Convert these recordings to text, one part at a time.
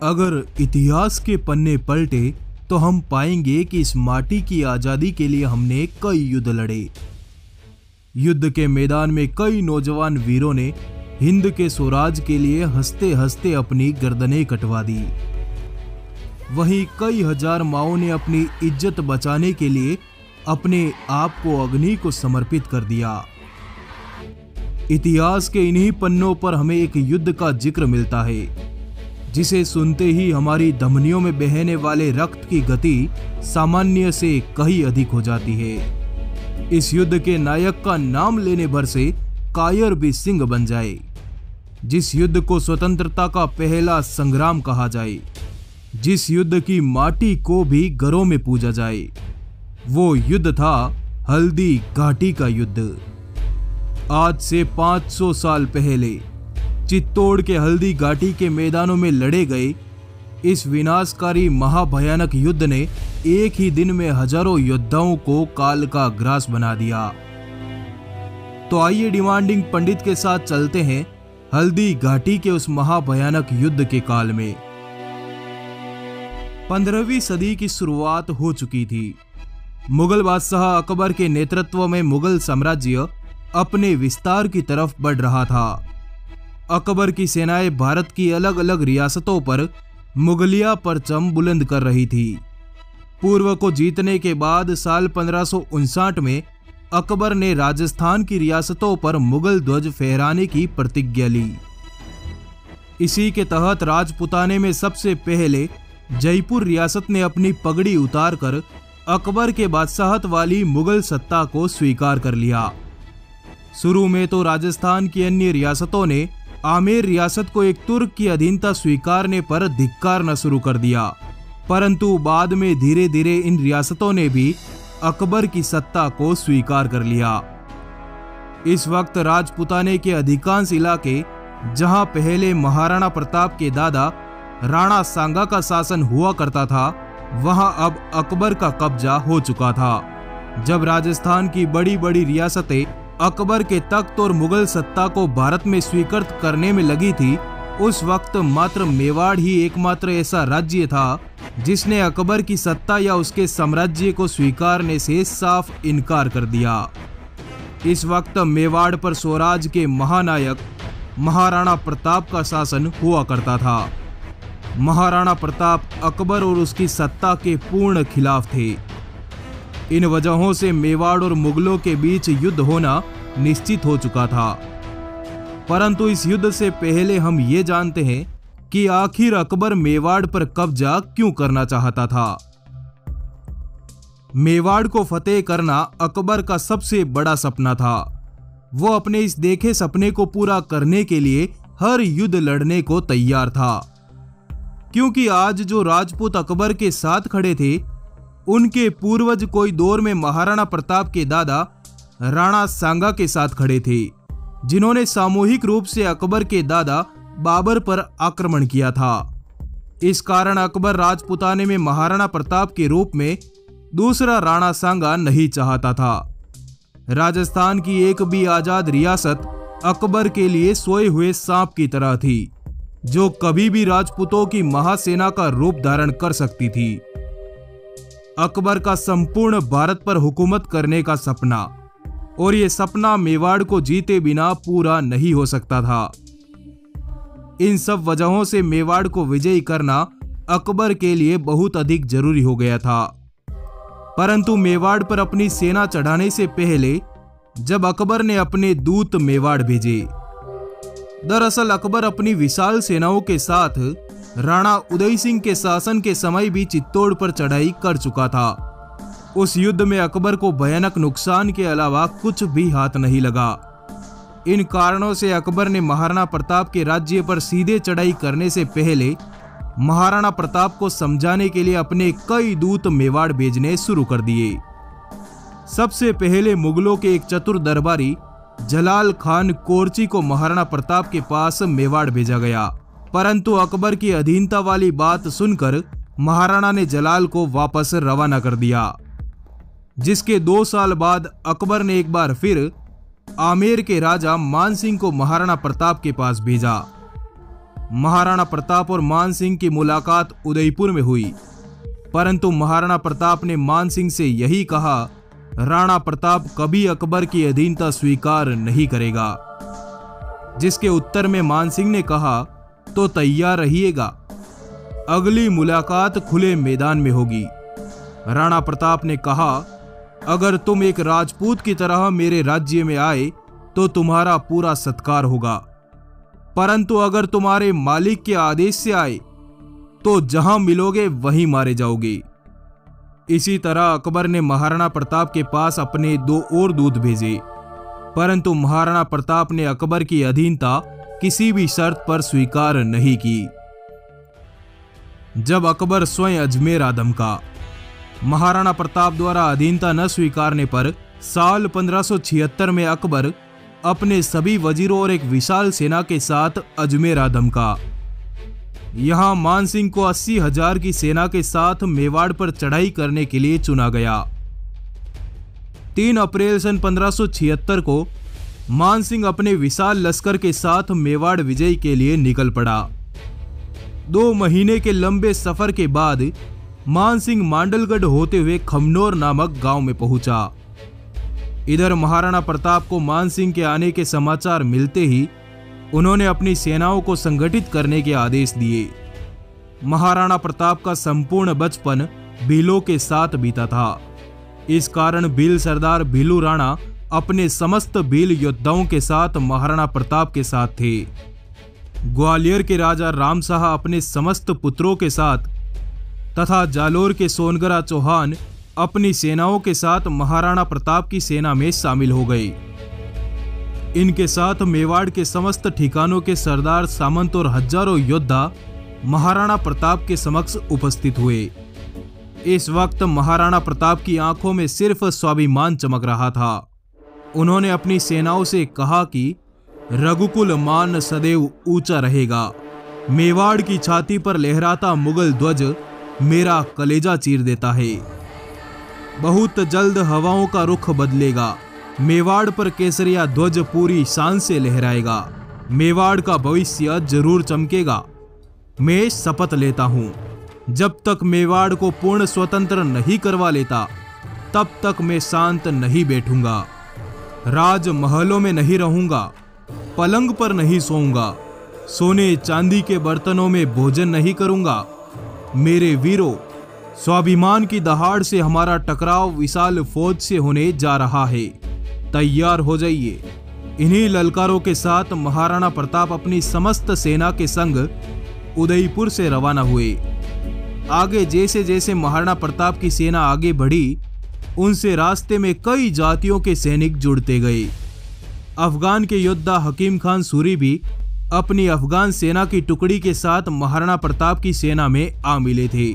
अगर इतिहास के पन्ने पलटे तो हम पाएंगे कि इस माटी की आजादी के लिए हमने कई युद्ध लड़े। युद्ध के मैदान में कई नौजवान वीरों ने हिंद के स्वराज के लिए हंसते हंसते अपनी गर्दनें कटवा दी। वहीं कई हजार माओं ने अपनी इज्जत बचाने के लिए अपने आप को अग्नि को समर्पित कर दिया। इतिहास के इन्हीं पन्नों पर हमें एक युद्ध का जिक्र मिलता है जिसे सुनते ही हमारी धमनियों में बहने वाले रक्त की गति सामान्य से कहीं अधिक हो जाती है। इस युद्ध के नायक का नाम लेने भर से कायर भी सिंह बन जाए। जिस युद्ध को स्वतंत्रता का पहला संग्राम कहा जाए, जिस युद्ध की माटी को भी घरों में पूजा जाए, वो युद्ध था हल्दी घाटी का युद्ध। आज से 500 साल पहले चित्तौड़ के हल्दी घाटी के मैदानों में लड़े गए इस विनाशकारी महाभयानक युद्ध ने एक ही दिन में हजारों योद्धाओं को काल का ग्रास बना दिया। तो आइए डिमांडिंग पंडित के साथ चलते हैं हल्दी घाटी के उस महाभयानक युद्ध के काल में। 15वीं सदी की शुरुआत हो चुकी थी। मुगल बादशाह अकबर के नेतृत्व में मुगल साम्राज्य अपने विस्तार की तरफ बढ़ रहा था। अकबर की सेनाएं भारत की अलग अलग रियासतों पर मुगलिया परचम बुलंद कर रही थी। पूर्व को जीतने के बाद साल 1559 में अकबर ने राजस्थान की रियासतों पर मुगल ध्वज फहराने की प्रतिज्ञा ली। इसी के तहत राजपुताने में सबसे पहले जयपुर रियासत ने अपनी पगड़ी उतारकर अकबर के बादशाहत वाली मुगल सत्ता को स्वीकार कर लिया। शुरू में तो राजस्थान की अन्य रियासतों ने आमेर रियासत को एक तुर्क की अधीनता स्वीकारने पर धिक्कारना शुरू कर दिया, परंतु बाद में धीरे धीरे इन रियासतों ने भी अकबर की सत्ता को स्वीकार कर लिया। इस वक्त राजपुताने के अधिकांश इलाके, जहां पहले महाराणा प्रताप के दादा राणा सांगा का शासन हुआ करता था, वहां अब अकबर का कब्जा हो चुका था। जब राजस्थान की बड़ी बड़ी रियासतें अकबर के तख्त और मुगल सत्ता को भारत में स्वीकृत करने में लगी थी, उस वक्त मात्र मेवाड़ ही एकमात्र ऐसा राज्य था जिसने अकबर की सत्ता या उसके साम्राज्य को स्वीकारने से साफ इनकार कर दिया। इस वक्त मेवाड़ पर स्वराज के महानायक महाराणा प्रताप का शासन हुआ करता था। महाराणा प्रताप अकबर और उसकी सत्ता के पूर्ण खिलाफ थे। इन वजहों से मेवाड़ और मुगलों के बीच युद्ध होना निश्चित हो चुका था। परंतु इस युद्ध से पहले हम ये जानते हैं कि आखिर अकबर मेवाड़ पर कब्जा क्यों करना चाहता था। मेवाड़ को फतेह करना अकबर का सबसे बड़ा सपना था। वो अपने इस देखे सपने को पूरा करने के लिए हर युद्ध लड़ने को तैयार था, क्योंकि आज जो राजपूत अकबर के साथ खड़े थे, उनके पूर्वज कोई दौर में महाराणा प्रताप के दादा राणा सांगा के साथ खड़े थे, जिन्होंने सामूहिक रूप से अकबर के दादा बाबर पर आक्रमण किया था। इस कारण अकबर राजपुताने में महाराणा प्रताप के रूप में दूसरा राणा सांगा नहीं चाहता था। राजस्थान की एक भी आजाद रियासत अकबर के लिए सोए हुए सांप की तरह थी, जो कभी भी राजपूतों की महासेना का रूप धारण कर सकती थी। अकबर का संपूर्ण भारत पर हुकूमत करने का सपना, और ये सपना मेवाड़ को जीते बिना पूरा नहीं हो सकता था। इन सब वजहों से मेवाड़ को विजयी करना अकबर के लिए बहुत अधिक जरूरी हो गया था। परंतु मेवाड़ पर अपनी सेना चढ़ाने से पहले जब अकबर ने अपने दूत मेवाड़ भेजे, दरअसल अकबर अपनी विशाल सेनाओं के साथ राणा उदय सिंह के शासन के समय भी चित्तौड़ पर चढ़ाई कर चुका था। उस युद्ध में अकबर को भयानक नुकसान के अलावा कुछ भी हाथ नहीं लगा। इन कारणों से अकबर ने महाराणा प्रताप के राज्य पर सीधे चढ़ाई करने से पहले महाराणा प्रताप को समझाने के लिए अपने कई दूत मेवाड़ भेजने शुरू कर दिए। सबसे पहले मुगलों के एक चतुर दरबारी जलाल खान कोरची को महाराणा प्रताप के पास मेवाड़ भेजा गया, परंतु अकबर की अधीनता वाली बात सुनकर महाराणा ने जलाल को वापस रवाना कर दिया। जिसके 2 साल बाद अकबर ने एक बार फिर आमेर के राजा मानसिंह को महाराणा प्रताप के पास भेजा। महाराणा प्रताप और मानसिंह की मुलाकात उदयपुर में हुई, परंतु महाराणा प्रताप ने मानसिंह से यही कहा, राणा प्रताप कभी अकबर की अधीनता स्वीकार नहीं करेगा। जिसके उत्तर में मानसिंह ने कहा, तो तैयार रहिएगा, अगली मुलाकात खुले मैदान में होगी। राणा प्रताप ने कहा, अगर तुम एक राजपूत की तरह मेरे राज्य में आए तो तुम्हारा पूरा सत्कार होगा, परंतु अगर तुम्हारे मालिक के आदेश से आए तो जहां मिलोगे वहीं मारे जाओगे। इसी तरह अकबर ने महाराणा प्रताप के पास अपने 2 और दूत भेजे, परंतु महाराणा प्रताप ने अकबर की अधीनता किसी भी शर्त पर स्वीकार नहीं की। जब अकबर स्वयं अजमेर आ धमका, महाराणा प्रताप द्वारा अधीनता न स्वीकारने पर साल 1576 में अकबर अपने सभी वजीरों और एक विशाल सेना के साथ अजमेर आ धमका। यहां मानसिंह को 80,000 की सेना के साथ मेवाड़ पर चढ़ाई करने के लिए चुना गया। 3 अप्रैल सन 1576 को मानसिंह अपने विशाल लश्कर के साथ मेवाड़ विजय के लिए निकल पड़ा। 2 महीने के लंबे सफर के बाद मानसिंह मांडलगढ़ होते हुए खमनोर नामक गांव में पहुंचा। इधर महाराणा प्रताप को मानसिंह के आने के समाचार मिलते ही उन्होंने अपनी सेनाओं को संगठित करने के आदेश दिए। महाराणा प्रताप का संपूर्ण बचपन भीलों के साथ बीता था। इस कारण भील सरदार भीलू राणा अपने समस्त भील योद्धाओं के साथ महाराणा प्रताप के साथ थे। ग्वालियर के राजा राम शाह अपने समस्त पुत्रों के साथ तथा जालोर के सोनगरा चौहान अपनी सेनाओं के साथ महाराणा प्रताप की सेना में शामिल हो गए। इनके साथ मेवाड़ के समस्त ठिकानों के सरदार सामंत और हजारों योद्धा महाराणा प्रताप के समक्ष उपस्थित हुए। इस वक्त महाराणा प्रताप की आंखों में सिर्फ स्वाभिमान चमक रहा था। उन्होंने अपनी सेनाओं से कहा कि रघुकुल मान सदैव ऊंचा रहेगा। मेवाड़ की छाती पर लहराता मुगल ध्वज मेरा कलेजा चीर देता है। बहुत जल्द हवाओं का रुख बदलेगा। मेवाड़ पर केसरिया ध्वज पूरी शान से लहराएगा। मेवाड़ का भविष्य जरूर चमकेगा। मैं शपथ लेता हूं, जब तक मेवाड़ को पूर्ण स्वतंत्र नहीं करवा लेता तब तक मैं शांत नहीं बैठूंगा। राजमहलों में नहीं रहूंगा, पलंग पर नहीं सोऊंगा, सोने चांदी के बर्तनों में भोजन नहीं करूंगा। मेरे वीरों, स्वाभिमान की दहाड़ से हमारा टकराव विशाल फौज से होने जा रहा है। तैयार हो जाइए। इन्हीं ललकारों के साथ महाराणा प्रताप अपनी समस्त सेना के संग उदयपुर से रवाना हुए। आगे जैसे जैसे महाराणा प्रताप की सेना आगे बढ़ी, उनसे रास्ते में कई जातियों के सैनिक जुड़ते गए। अफगान के योद्धा हकीम खान सूरी भी अपनी अफगान सेना की टुकड़ी के साथ महाराणा प्रताप की सेना में आ मिले थे।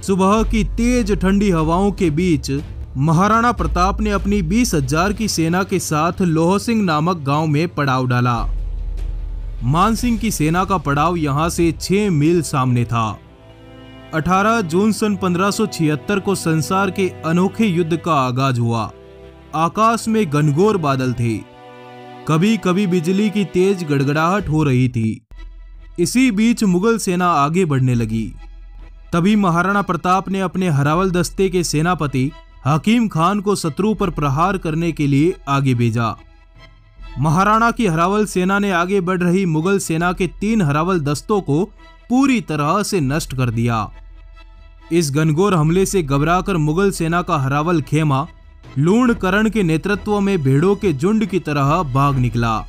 सुबह की तेज ठंडी हवाओं के बीच महाराणा प्रताप ने अपनी 20,000 की सेना के साथ लोहसिंह नामक गांव में पड़ाव डाला। मानसिंह की सेना का पड़ाव यहां से 6 मील सामने था। 18 जून सन 1576 को संसार के अनोखे युद्ध का आगाज हुआ। आकाश में घनघोर बादल थे, कभी कभी बिजली की तेज गड़गड़ाहट हो रही थी। इसी बीच मुगल सेना आगे बढ़ने लगी। तभी महाराणा प्रताप ने अपने हरावल दस्ते के सेनापति हकीम खान को शत्रु पर प्रहार करने के लिए आगे भेजा। महाराणा की हरावल सेना ने आगे बढ़ रही मुगल सेना के 3 हरावल दस्तों को पूरी तरह से नष्ट कर दिया। इस घनघोर हमले से घबराकर मुगल सेना का हरावल खेमा लूणकरण के नेतृत्व में भेड़ों के झुंड की तरह भाग निकला।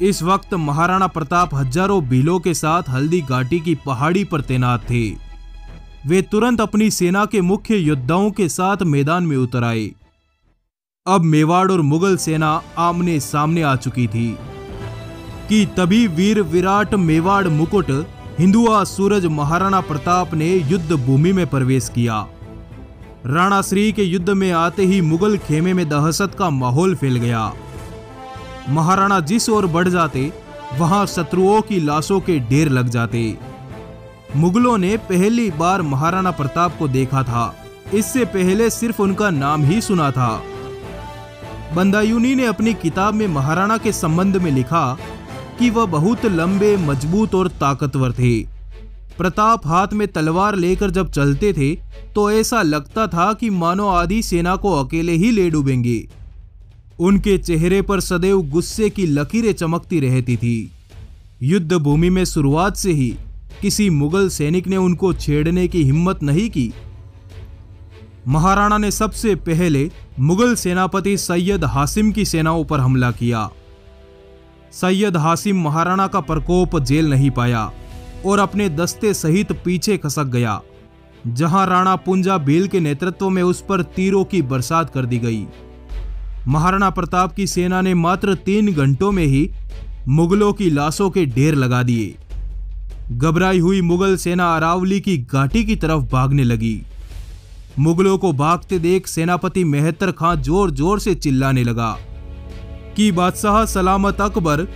इस वक्त महाराणा प्रताप हजारों भीलों के साथ हल्दी घाटी की पहाड़ी पर तैनात थे। वे तुरंत अपनी सेना के मुख्य योद्धाओं के साथ मैदान में उतर आए। अब मेवाड़ और मुगल सेना आमने सामने आ चुकी थी कि तभी वीर विराट मेवाड़ मुकुट हिंदुआ सूरज महाराणा प्रताप ने युद्ध भूमि में प्रवेश किया। राणा श्री के युद्ध में आते ही मुगल खेमे में दहशत का माहौल फैल गया। महाराणा जिस ओर बढ़ जाते वहां शत्रुओं की लाशों के ढेर लग जाते। मुगलों ने पहली बार महाराणा प्रताप को देखा था। इससे पहले सिर्फ उनका नाम ही सुना था। बंदायूनी ने अपनी किताब में महाराणा के संबंध में लिखा कि वह बहुत लंबे, मजबूत और ताकतवर थे। प्रताप हाथ में तलवार लेकर जब चलते थे तो ऐसा लगता था कि मानो आधी सेना को अकेले ही ले डूबेंगे। उनके चेहरे पर सदैव गुस्से की लकीरें चमकती रहती थी। युद्ध भूमि में शुरुआत से ही किसी मुगल सैनिक ने उनको छेड़ने की हिम्मत नहीं की। महाराणा ने सबसे पहले मुगल सेनापति सैयद हासिम की सेनाओं पर हमला किया। सैयद हासिम महाराणा का प्रकोप झेल नहीं पाया और अपने दस्ते सहित पीछे खसक गया, जहां राणा पुंजा भील के नेतृत्व में उस पर तीरों की बरसात कर दी गई। महाराणा प्रताप की सेना ने मात्र 3 घंटों में ही मुगलों की लाशों के ढेर लगा दिए। घबराई हुई मुगल सेना अरावली की घाटी की तरफ भागने लगी। मुगलों को भागते देख सेनापति मेहतर खां जोर जोर से चिल्लाने लगा कि बादशाह सलामत अकबर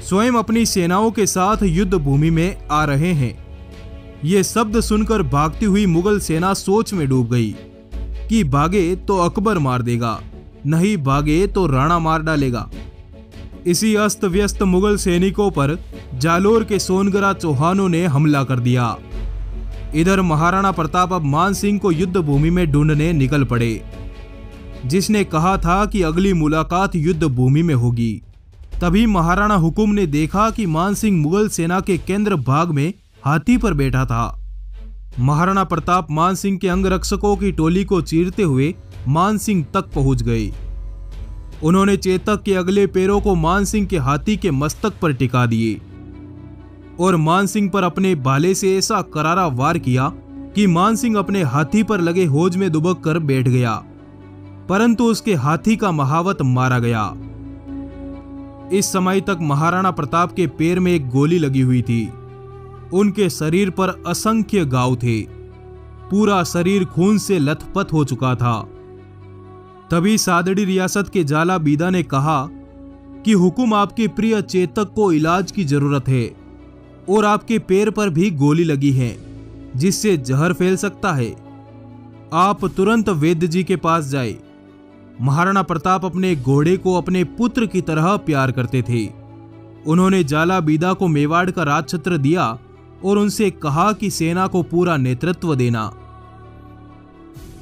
स्वयं अपनी सेनाओं के साथ युद्ध भूमि में आ रहे हैं। ये शब्द सुनकर भागती हुई मुगल सेना सोच में डूब गई कि भागे तो अकबर मार देगा, नहीं भागे तो राणा मार डालेगा। इसी अस्त व्यस्त मुगल सैनिकों पर जालोर के सोनगरा चौहानों ने हमला कर दिया। इधर महाराणा प्रताप अब मान सिंह को युद्ध भूमि में ढूंढने निकल पड़े, जिसने कहा था कि अगली मुलाकात युद्ध भूमि में होगी। तभी महाराणा हुकुम ने देखा कि मान सिंह मुगल सेना के केंद्र भाग में हाथी पर बैठा था। महाराणा प्रताप मान सिंह के अंगरक्षकों की टोली को चीरते हुए मान सिंह तक पहुंच गए। उन्होंने चेतक के अगले पैरों को मान सिंह के हाथी के मस्तक पर टिका दिए और मान सिंह पर अपने भाले से ऐसा करारा वार किया कि मान सिंह अपने हाथी पर लगे होज में दुबक कर बैठ गया, परंतु उसके हाथी का महावत मारा गया। इस समय तक महाराणा प्रताप के पैर में एक गोली लगी हुई थी। उनके शरीर पर असंख्य घाव थे। पूरा शरीर खून से लथपथ हो चुका था। तभी सादड़ी रियासत के जाला बीदा ने कहा कि हुकुम, आपके प्रिय चेतक को इलाज की जरूरत है और आपके पैर पर भी गोली लगी है, जिससे जहर फैल सकता है। आप तुरंत वैद्य जी के पास जाए। महाराणा प्रताप अपने घोड़े को अपने पुत्र की तरह प्यार करते थे। उन्होंने जाला बीदा को मेवाड़ का राजछत्र दिया और उनसे कहा कि सेना को पूरा नेतृत्व देना,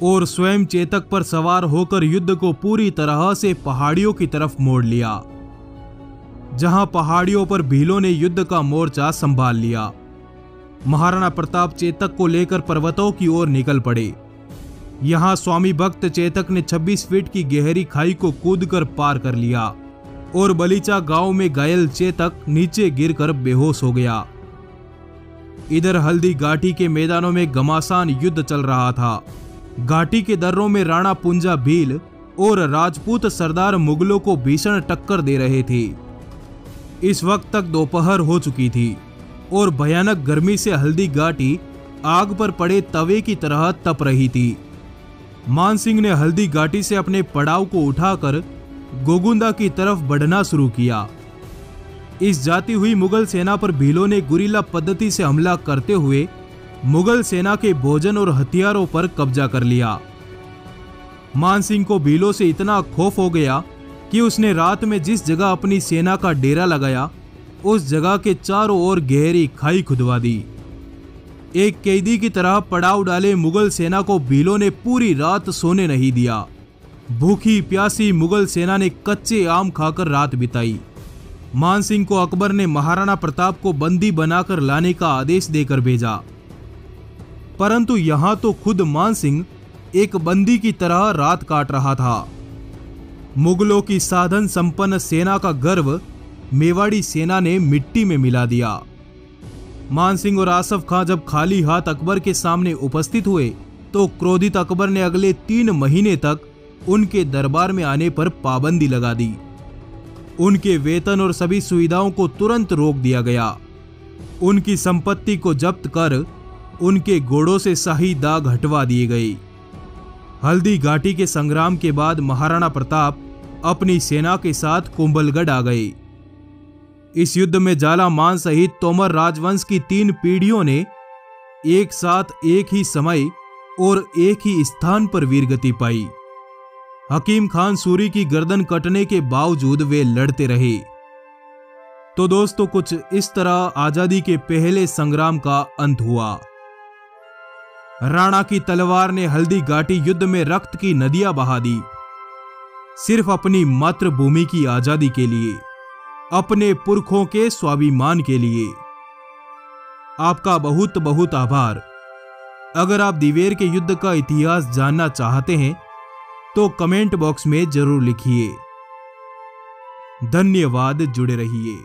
और स्वयं चेतक पर सवार होकर युद्ध को पूरी तरह से पहाड़ियों की तरफ मोड़ लिया, जहां पहाड़ियों पर भीलों ने युद्ध का मोर्चा संभाल लिया। महाराणा प्रताप चेतक को लेकर पर्वतों की ओर निकल पड़े। यहां स्वामी भक्त चेतक ने 26 फीट की गहरी खाई को कूदकर पार कर लिया और बलीचा गांव में घायल चेतक नीचे गिरकर बेहोश हो गया। इधर हल्दी घाटी के मैदानों में घमासान युद्ध चल रहा था। घाटी के दर्रों में राणा पुंजा भील और राजपूत सरदार मुगलों को भीषण टक्कर दे रहे थे। इस वक्त तक दोपहर हो चुकी थी और भयानक गर्मी से हल्दी घाटी आग पर पड़े तवे की तरह तप रही थी। मान सिंह ने हल्दी घाटी से अपने पड़ाव को उठाकर गोगुंदा की तरफ बढ़ना शुरू किया। इस जाती हुई मुगल सेना पर भीलों ने गुरिल्ला पद्धति से हमला करते हुए मुगल सेना के भोजन और हथियारों पर कब्जा कर लिया। मान सिंह को भीलों से इतना खौफ हो गया कि उसने रात में जिस जगह अपनी सेना का डेरा लगाया, उस जगह के चारों ओर गहरी खाई खुदवा दी। एक कैदी की तरह पड़ाव डाले मुगल सेना को भीलों ने पूरी रात सोने नहीं दिया। भूखी प्यासी मुगल सेना ने कच्चे आम खाकर रात बिताई। मान सिंह को अकबर ने महाराणा प्रताप को बंदी बनाकर लाने का आदेश देकर भेजा, परंतु यहां तो खुद मान सिंह एक बंदी की तरह रात काट रहा था। मुगलों की साधन संपन्न सेना का गर्व मेवाड़ी सेना ने मिट्टी में मिला दिया। मान सिंह और आसफ खां जब खाली हाथ अकबर के सामने उपस्थित हुए तो क्रोधित अकबर ने अगले 3 महीने तक उनके दरबार में आने पर पाबंदी लगा दी। उनके वेतन और सभी सुविधाओं को तुरंत रोक दिया गया। उनकी संपत्ति को जब्त कर उनके घोड़ों से शाही दाग हटवा दिए गए। हल्दी घाटी के संग्राम के बाद महाराणा प्रताप अपनी सेना के साथ कुंभलगढ़ आ गए। इस युद्ध में जाला मान सहित तोमर राजवंश की 3 पीढ़ियों ने एक साथ एक ही समय और एक ही स्थान पर वीरगति पाई। हकीम खान सूरी की गर्दन कटने के बावजूद वे लड़ते रहे। तो दोस्तों, कुछ इस तरह आजादी के पहले संग्राम का अंत हुआ। राणा की तलवार ने हल्दी घाटी युद्ध में रक्त की नदियां बहा दी, सिर्फ अपनी मातृभूमि की आजादी के लिए, अपने पुरखों के स्वाभिमान के लिए। आपका बहुत बहुत आभार। अगर आप दिवेर के युद्ध का इतिहास जानना चाहते हैं तो कमेंट बॉक्स में जरूर लिखिए। धन्यवाद। जुड़े रहिए।